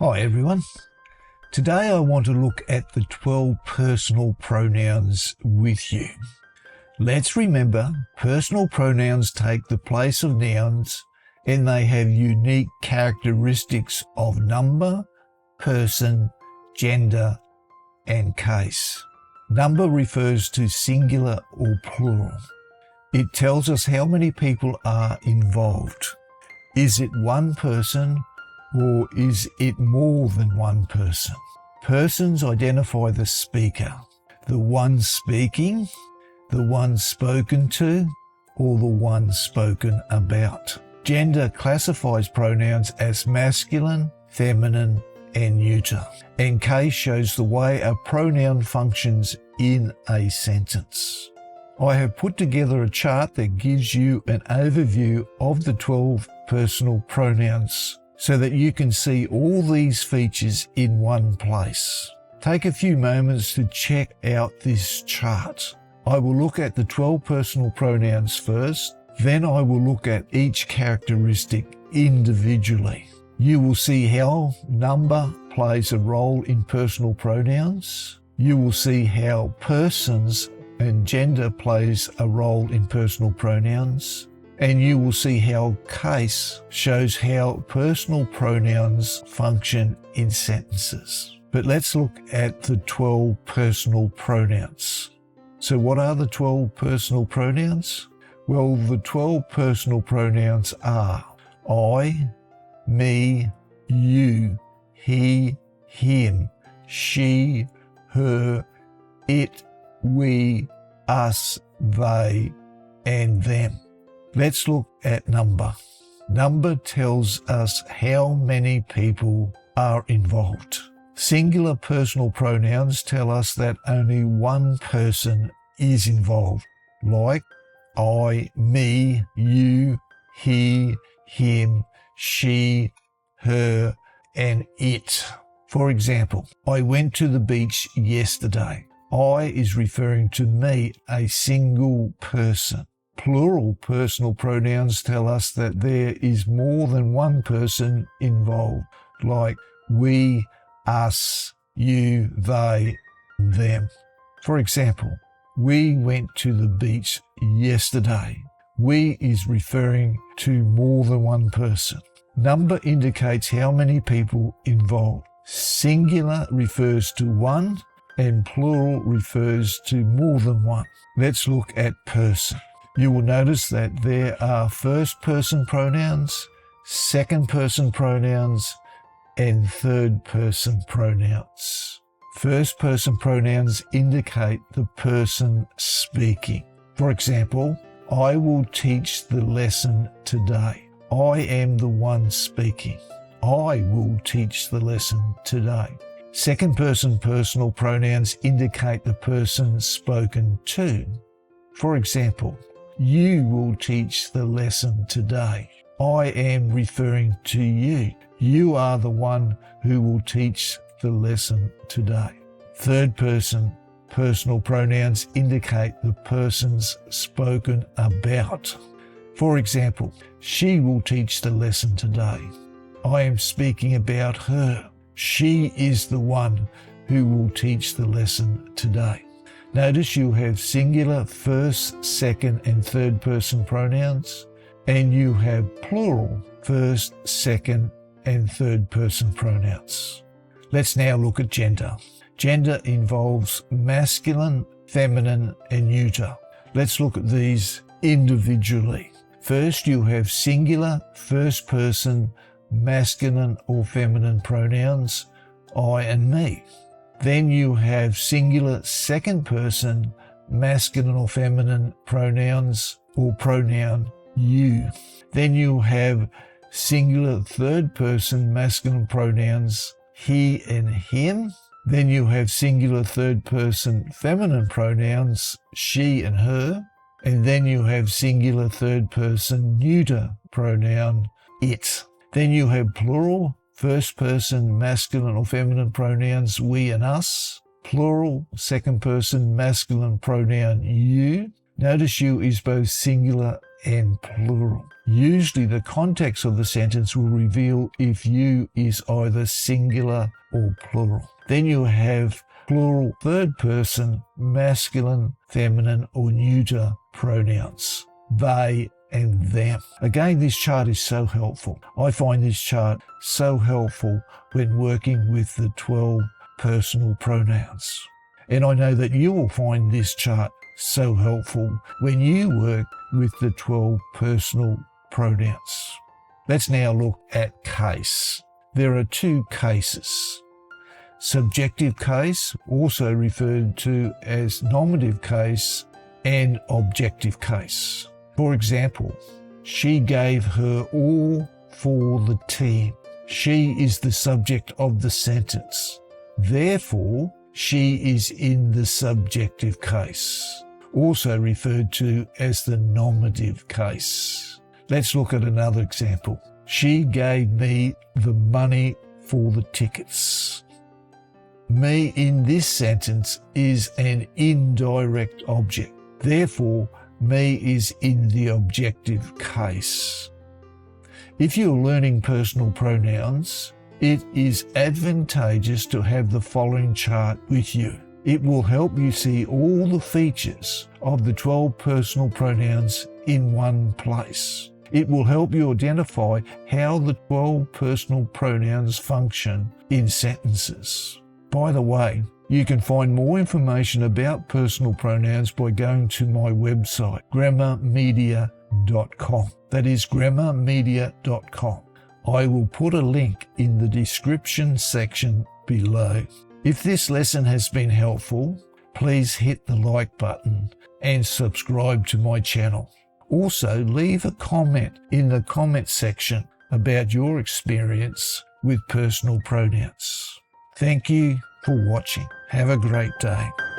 Hi everyone. Today I want to look at the 12 personal pronouns with you. Let's remember, personal pronouns take the place of nouns and they have unique characteristics of number, person, gender, and case. Number refers to singular or plural. It tells us how many people are involved. Is it one person or is it more than one person? Persons identify the speaker, the one speaking, the one spoken to, or the one spoken about. Gender classifies pronouns as masculine, feminine, and neuter. And case shows the way a pronoun functions in a sentence. I have put together a chart that gives you an overview of the 12 personal pronouns so that you can see all these features in one place. Take a few moments to check out this chart. I will look at the 12 personal pronouns first, then I will look at each characteristic individually. You will see how number plays a role in personal pronouns. You will see how persons and gender plays a role in personal pronouns. And you will see how case shows how personal pronouns function in sentences. But let's look at the 12 personal pronouns. So what are the 12 personal pronouns? Well, the 12 personal pronouns are I, me, you, he, him, she, her, it, we, us, they, and them. Let's look at number. Number tells us how many people are involved. Singular personal pronouns tell us that only one person is involved, like I, me, you, he, him, she, her, and it. For example, I went to the beach yesterday. I is referring to me, a single person. Plural personal pronouns tell us that there is more than one person involved, like we, us, you, they, and them. For example, we went to the beach yesterday. We is referring to more than one person. Number indicates how many people involved. Singular refers to one and plural refers to more than one. Let's look at person. You will notice that there are first-person pronouns, second-person pronouns, and third-person pronouns. First-person pronouns indicate the person speaking. For example, I will teach the lesson today. I am the one speaking. I will teach the lesson today. Second-person personal pronouns indicate the person spoken to. For example, you will teach the lesson today. I am referring to you. You are the one who will teach the lesson today. Third person personal pronouns indicate the persons spoken about. For example, she will teach the lesson today. I am speaking about her. She is the one who will teach the lesson today. Notice you have singular first, second, and third person pronouns, and you have plural first, second, and third person pronouns. Let's now look at gender. Gender involves masculine, feminine, and neuter. Let's look at these individually. First, you have singular first person masculine or feminine pronouns, I and me. Then you have singular second person masculine or feminine pronouns or pronoun you. Then you have singular third person masculine pronouns he and him. Then you have singular third person feminine pronouns she and her. And then you have singular third person neuter pronoun it. Then you have plural first person masculine or feminine pronouns we and us, plural second person masculine pronoun you. Notice you is both singular and plural. Usually the context of the sentence will reveal if you is either singular or plural. Then you have plural third person, masculine, feminine or neuter pronouns. They and them. Again, this chart is so helpful. I find this chart so helpful when working with the 12 personal pronouns. And I know that you will find this chart so helpful when you work with the 12 personal pronouns. Let's now look at case. There are two cases. Subjective case, also referred to as nominative case, and objective case. For example, she gave her all for the team. She is the subject of the sentence. Therefore, she is in the subjective case, also referred to as the nominative case. Let's look at another example. She gave me the money for the tickets. Me in this sentence is an indirect object. Therefore, me is in the objective case. If you're learning personal pronouns, it is advantageous to have the following chart with you. It will help you see all the features of the 12 personal pronouns in one place. It will help you identify how the 12 personal pronouns function in sentences. By the way, you can find more information about personal pronouns by going to my website, grammarmedia.com. That is grammarmedia.com. I will put a link in the description section below. If this lesson has been helpful, please hit the like button and subscribe to my channel. Also, leave a comment in the comment section about your experience with personal pronouns. Thank you for watching. Have a great day.